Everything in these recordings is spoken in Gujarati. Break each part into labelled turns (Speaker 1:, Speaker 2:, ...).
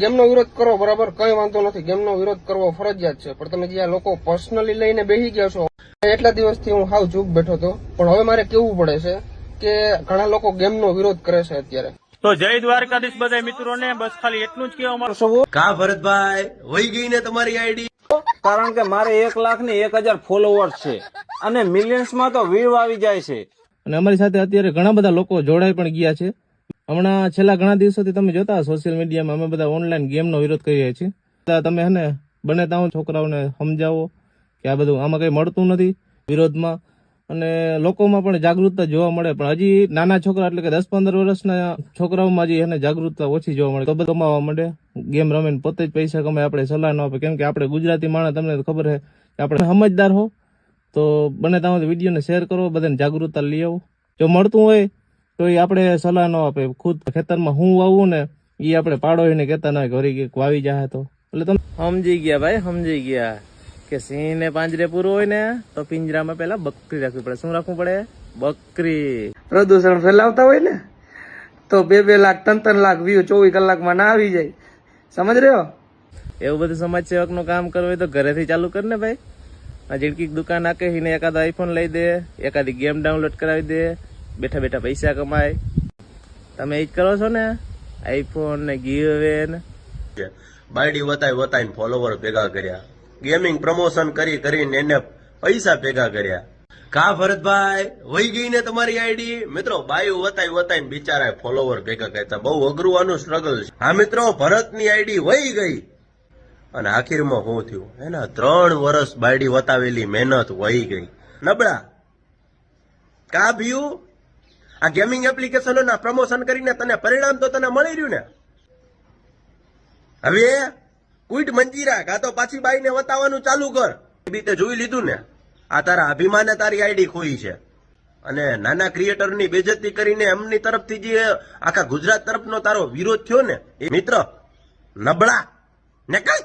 Speaker 1: ગેમનો વિરોધ કરો બરાબર, કઈ વાંધો નથી, ગેમનો વિરોધ કરવો ફરજિયાત છે, પણ તમે જે લોકો પર્સનલી લઈને બેસી ગયા છો, એટલા દિવસથી હું હાવ ચૂપ બેઠો હતો, પણ હવે મારે કેવું પડે છે કે ઘણા લોકો ગેમનો વિરોધ કરે છે અત્યારે.
Speaker 2: તો જય દ્વારકાધીશ બધા મિત્રોને, બસ ખાલી એટલું જ કહેવા માંગુ છું.
Speaker 3: કા ભરતભાઈ વહી ગઈ ને તમારી આઈડી?
Speaker 4: કારણ કે મારે 1,01,000 ફોલોવર્સ છે અને મિલિયન્સ માં તો વ્યૂ આવી જાય છે.
Speaker 5: અને અમારી સાથે અત્યારે ઘણા બધા લોકો જોડાઈ પણ ગયા છે. હમણાં છેલ્લા ઘણા દિવસોથી તમે જોતા સોશિયલ મીડિયામાં અમે બધા ઓનલાઈન ગેમનો વિરોધ કરી રહ્યા છીએ. તમે હે ને બને ત્યાં છોકરાઓને સમજાવો કે આ બધું આમાં કઈ મળતું નથી વિરોધમાં, અને લોકોમાં પણ જાગૃતતા જોવા મળે. પણ હજી નાના છોકરા એટલે કે 10-15 વર્ષના છોકરાઓમાં હજી એને જાગૃતતા ઓછી જોવા મળે. તો બધું કમાવા માંડે, ગેમ રમીને પોતે જ પૈસા કમાય, આપણે સલાહ ન આપે. કેમ કે આપણે ગુજરાતી માણસ, તમને ખબર છે કે આપણે સમજદાર હો, તો બને ત્યાં વિડીયોને શેર કરો, બધાને જાગૃતતા લઈ આવો. જો મળતું હોય તો એ આપણે સલાહ ન આપે. ખુદ ખેતરમાં હું વાવું ને એ આપણે પાડોઈને કહેતા ના ઘરે વાવી જાય. તો એટલે તમે
Speaker 4: સમજી ગયા ભાઈ, સમજી ગયા કે સિંહ ને પાંજરે પૂરો હોય ને તો પિંજરામાં પેલા બકરી રાખવી પડે. શું રાખવું પડે? બકરી.
Speaker 6: પ્રદૂષણ ફેલાવતા હોય ને તો 2-2 લાખ 3-3 લાખ વ્યૂ 24 કલાકમાં ના આવી જાય. સમજ રહ્યો?
Speaker 4: એવું બધું સમાજ સેવક નું કામ કરવું હોય તો ઘરેથી ચાલુ કર ને ભાઈ. આ ઝીણકી દુકાન નાખીને એકાદો આઈફોન લઈ દે, એકાદી ગેમ ડાઉનલોડ કરાવી દે, બેઠા બેઠા પૈસા કમાય. તમે એ જ કરો છો ને, આઈફોન ને ગીવે ને
Speaker 3: બાયડી વતાઈને ફોલોવર ભેગા કર્યા, ગેમિંગ પ્રમોશન કરીને એને પૈસા ભેગા કર્યા. કા ભરતભાઈ વહી ગઈ ને તમારી આઈડી? મિત્રો બાયું વતાઈને બિચારા ફોલોવર ભેગા કરતા બહુ અઘરું આનું સ્ટ્રગલ છે. હા મિત્રો, ભરતની આઈડી વહી ગઈ અને આખીરમાં શું થયું? એના 3 વર્ષ બાયડી વતાવેલી મહેનત વહી ગઈ. નબળા કા ભ્યુ? આ ગેમિંગ એપ્લિકેશનોના પ્રમોશન કરીને તને પરિણામ તો તને મળી રહ્યું ને. હવે કુઈટ મંજીરા કા તો પાછી બાઈને વતાવવાનું ચાલુ કર. બીતે જોઈ લીધું ને, આ તારા અભિમાને તારી આઈડી ખોઈ છે અને નાના ક્રિએટરની બેજતી કરીને એમની તરફથી જે આખા ગુજરાત તરફનો તારો વિરોધ થયો ને, એ મિત્ર નબળા ને કઈ.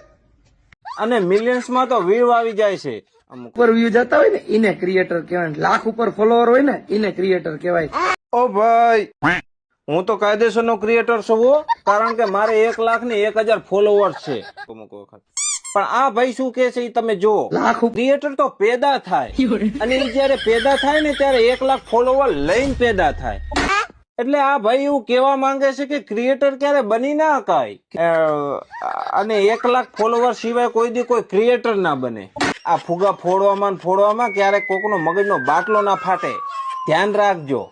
Speaker 4: અને મિલિયન્સ માં તો વ્યૂ આવી જાય છે.
Speaker 6: ઉપર વ્યૂ જતા હોય ને એને ક્રિએટર કહેવાય. લાખ ઉપર ફોલોવર હોય ને એને ક્રિએટર કહેવાય.
Speaker 4: ઓ ભાઈ, હું તો કાયદેસર નો ક્રિએટર છું, કારણ કે મારે 1,01,000 ફોલોવર્સ છે. પણ આ ભાઈ શું કે છે એ તમે જુઓ. ક્રિએટર તો પેદા થાય અને એ જયારે પેદા થાય ને ત્યારે 1 લાખ ફોલોવર લઈને પેદા થાય. એટલે આ ભાઈ એવું કેવા માંગે છે કે ક્રિએટર ક્યારે બની ના શકાય અને 1 લાખ ફોલોવર સિવાય કોઈ દી કોઈ ક્રિએટર ના બને. આ ફુગા ફોડવામાં ક્યારેક કોકનો મગજનો બાટલો ના ફાટે, ધ્યાન રાખજો.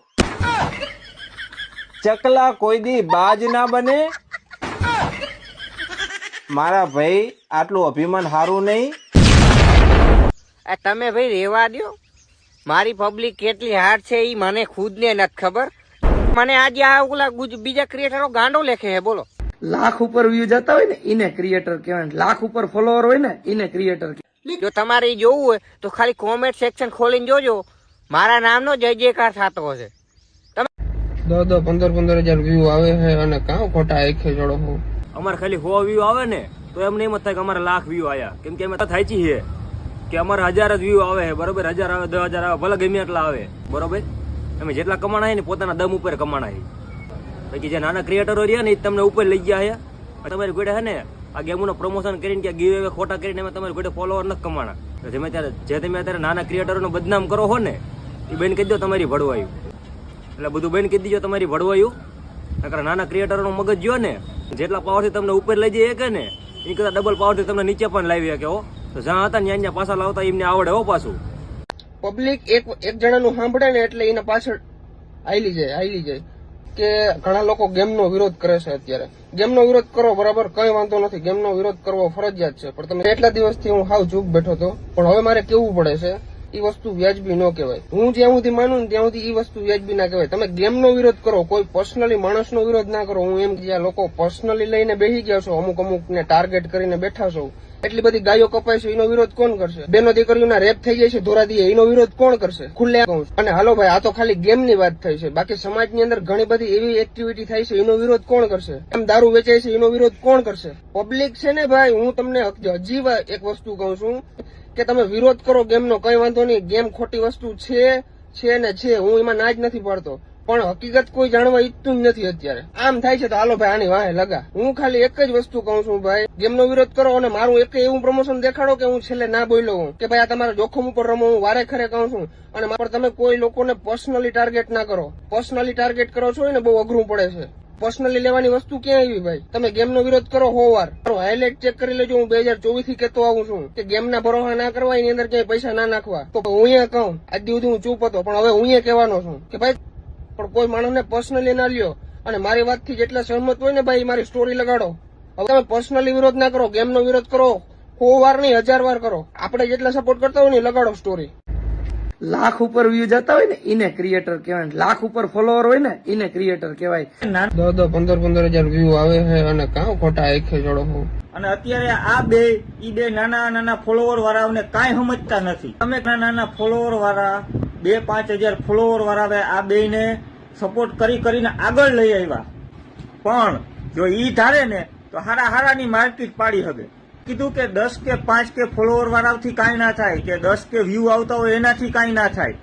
Speaker 4: ચકલા કોઈ દી બાજ ના બને. મારા ભાઈ આટલું અભિમાન હારું નહીં.
Speaker 7: તમે ભાઈ રેવા દો. મારી પબ્લિક કેટલી હાર્ડ છે એ મને ખુદ ને નથી ખબર. મને આજે આ ઓલા બીજા ક્રિએટરો ગાંડો લેખે છે. બોલો,
Speaker 6: લાખ ઉપર વ્યૂ જતા હોય ને એને ક્રિએટર કહેવાય. લાખ ઉપર ફોલોવર હોય ને એને ક્રિએટર.
Speaker 7: જો તમારે જોવું હોય તો ખાલી કોમેન્ટ સેક્શન ખોલીને જોજો, મારા નામનો જય જયકાર થતો હશે.
Speaker 1: 10-15 વ્યૂ આવે છે અને કાં ખોટા એકે જોડો હું.
Speaker 2: અમારે ખાલી 100 વ્યૂ આવે ને તો એમને એમ જ થાય કે અમારે લાખ વ્યૂ આવ્યા. કેમ કે અમે થાય છે કે અમારે 1000 જ વ્યૂ આવે છે, બરોબર. 1000 આવે, 10,000 આવે, ભલે ગમે એટલા આવે, બરોબર. અમે જેટલા કમાણા ને પોતાના દમ ઉપર કમાણા છે. બાકી જે નાના ક્રિએટરો રહ્યા ને એ તમને ઉપર લઈ ગયા છે. તમારી ગોડે છે ને આ ગેમનું પ્રમોશન કરીને કે ગીવ અવે ખોટા કરીને અમે તમારી ગોડે ફોલોવર નથી કમાણા. જે તમે અત્યારે નાના ક્રિએટરોનું બદનામ કરો છો ને એ બેન કહી દો તમારી ભડવાયું. એટલે બધું બેન કહી દીજો તમારી ભડવાયું. નકર નાના ક્રિએટરોનું મગજ જો ને જેટલા પાવરથી તમને ઉપર લઈ જઈએ કે ને એ કરતા ડબલ પાવરથી તમને નીચે પણ લાવી શકે. હો તો જ્યાં હતા ને ત્યાં પાછા લાવતા એમને આવડે. હો પાછું
Speaker 1: પબ્લિક એક જણાનું સાંભળે ને એટલે એના પાછળ આયલી જાય કે ઘણા લોકો ગેમનો વિરોધ કરે છે અત્યારે. ગેમનો વિરોધ કરો બરાબર, કઈ વાંધો નથી, ગેમનો વિરોધ કરવો ફરજિયાત છે, પણ તમે એટલા દિવસથી હું હાવ ચૂપ બેઠો હતો, પણ હવે મારે કેવું પડે છે એ વસ્તુ વ્યાજબી ન કહેવાય. હું જ્યાં સુધી માનું ને ત્યાં સુધી એ વસ્તુ વ્યાજબી ના કહેવાય. તમે ગેમનો વિરોધ કરો, કોઈ પર્સનલી માણસનો વિરોધ ના કરો. હું એમ જ્યાં લોકો પર્સનલી લઈને બેસી ગયા છો, અમુક ને ટાર્ગેટ કરીને બેઠા છો, એટલી બધી ગાયો કપાય છે, એનો વિરોધ કોણ કરશે? બેનો દીકરીઓના રેપ થઈ જાય છે ધોરાદીએ, એનો વિરોધ કોણ કરશે? ખુલ્લે કહું. અને હાલો ભાઈ, આ તો ખાલી ગેમની વાત થઈ છે, બાકી સમાજની અંદર ઘણી બધી એવી એક્ટિવિટી થાય છે, એનો વિરોધ કોણ કરશે? એમ દારૂ વેચાય છે, એનો વિરોધ કોણ કરશે? પબ્લિક છે ને ભાઈ. હું તમને હજી એક વસ્તુ કહું છું કે તમે વિરોધ કરો ગેમનો, કઈ વાંધો નહીં. ગેમ ખોટી વસ્તુ છે ને છે, હું એમાં ના જ નથી પાડતો, પણ હકીકત કોઈ જાણવા ઈચ્છતું જ નથી અત્યારે. આમ થાય છે તો હાલો ભાઈ આની વાહે લગા. હું ખાલી એક જ વસ્તુ કહું છું ભાઈ, ગેમનો વિરોધ કરો અને મારું એક એવું પ્રમોશન દેખાડો કે હું છેલ્લે ના બોલ્યો હું કે ભાઈ આ તમારા જોખમ ઉપર રમો. હું વારે ખરે કહું છું. અને પણ તમે કોઈ લોકોને પર્સનલી ટાર્ગેટ ના કરો. પર્સનલી ટાર્ગેટ કરો છો ને બહુ અઘરું પડે છે. પર્સનલી લેવાની વસ્તુ ક્યાં આવી ભાઈ? તમે ગેમનો વિરોધ કરો હોવાર, હાઇલાઇટ ચેક કરી લેજો. હું 2024 થી કહેતો આવું છું કે ગેમના ભરોસા ના કરવા, એની અંદર ક્યાંય પૈસા ના નાખવા. તો હું અહીંયા કહું, આજ સુધી હું ચૂપ હતો, પણ હવે હું અહીંયા કહેવાનો છું કે ભાઈ પણ કોઈ માણસને પર્સનલી ના લ્યો. અને મારી વાતથી જેટલા સહમત હોય ને ભાઈ મારી સ્ટોરી લગાડો. હવે તમે પર્સનલી વિરોધ ના કરો, ગેમનો વિરોધ કરો 100 વાર નહીં 1000 વાર કરો. આપણે જેટલા સપોર્ટ કરતા હોય ને લગાડો સ્ટોરી.
Speaker 6: લાખ ઉપર વ્યૂ જતા હોય ને એને ક્રિએટર કહેવાય. લાખ ઉપર ફોલોવર હોય ને એને ક્રિએટર કહેવાય.
Speaker 1: 10-15 હજાર વ્યૂ આવે છે અને કાં ખોટા આંખે ચડો હું.
Speaker 8: અને અત્યારે આ બે નાના ફોલોવર વાળાઓને કાંઈ સમજતા નથી. તમે નાના ફોલોવર વાળા 2-5 હજાર ફોલોવર વાળા આ બેને સપોર્ટ કરીને આગળ લઈ આવ્યા. પણ જો ઈ ધારે ને તો હારાની માર્કેટ પાડી હવે. કીધું કે 10 કે 5 કે ફોલોવર વાળાથી કાંઈ ના થાય, કે 10 કે વ્યૂ આવતા હોય એનાથી કાંઈ ના થાય.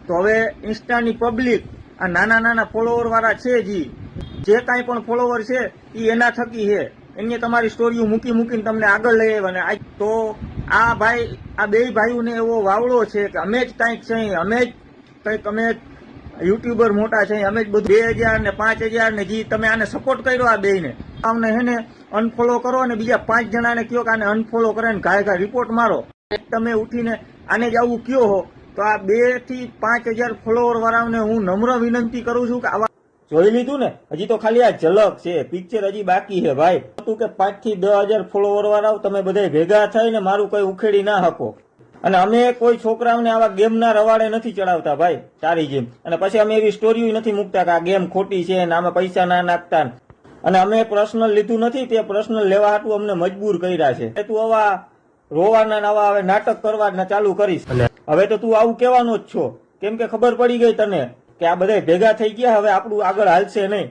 Speaker 8: તો હવે ઇન્સ્ટાની પબ્લિક આ નાના ફોલોવર વાળા છે જે કાંઈ પણ ફોલોવર છે એ એના થકી છે. એને તમારી સ્ટોરીઓ મૂકીને તમને આગળ લઈ આવ્યા ને તો આ બે ભાઈઓને એવો વાવડો છે કે અમે જ કંઈક છે, અમે જ કંઈક અમે યુટ્યુબર મોટા છે, અમે જ બધું 2000 ને 5000 ને જે તમે આને સપોર્ટ કર્યો આ બેને, આમને હેને અનફોલો કરો અને બીજા 5 જણાને કયો કે આને અનફોલો કરે ને ઘાય રિપોર્ટ મારો. તમે ઉઠીને આને જ આવું કયો હો તો આ 2 થી 5000 ફોલોવર વાળાઓને હું નમ્ર વિનંતી કરું છું કે આવા જોઈ લીધું ને, હજી તો ખાલી આ ઝલક છે, પિક્ચર હજી બાકી છે ભાઈ. તું કે 5 થી 10,000 ફોલોવર વાળા તમે બધા ભેગા થઈને મારું કઈ ઉખેડી ના શકો. અને અમે કોઈ છોકરાઓને આવા ગેમના રવાડે નથી ચડાવતા ભાઈ તારી જેમ. અને પછી અમે એવી સ્ટોરીઓ નથી મૂકતા કે આ ગેમ ખોટી છે ને આમાં પૈસા ના નાખતા. અને અમે પર્સનલ લીધું નથી, તે પર્સનલ લેવા હાટું અમને મજબૂર કર્યા છે. તું આવા રોવાના નવા હવે નાટક કરવા ચાલુ કરીશ. હવે તો તું આવું કહેવાનો જ છો, કેમ કે ખબર પડી ગઈ તને કે આ બધા ભેગા થઈ ગયા, હવે આપણું આગળ હાલશે નહીં.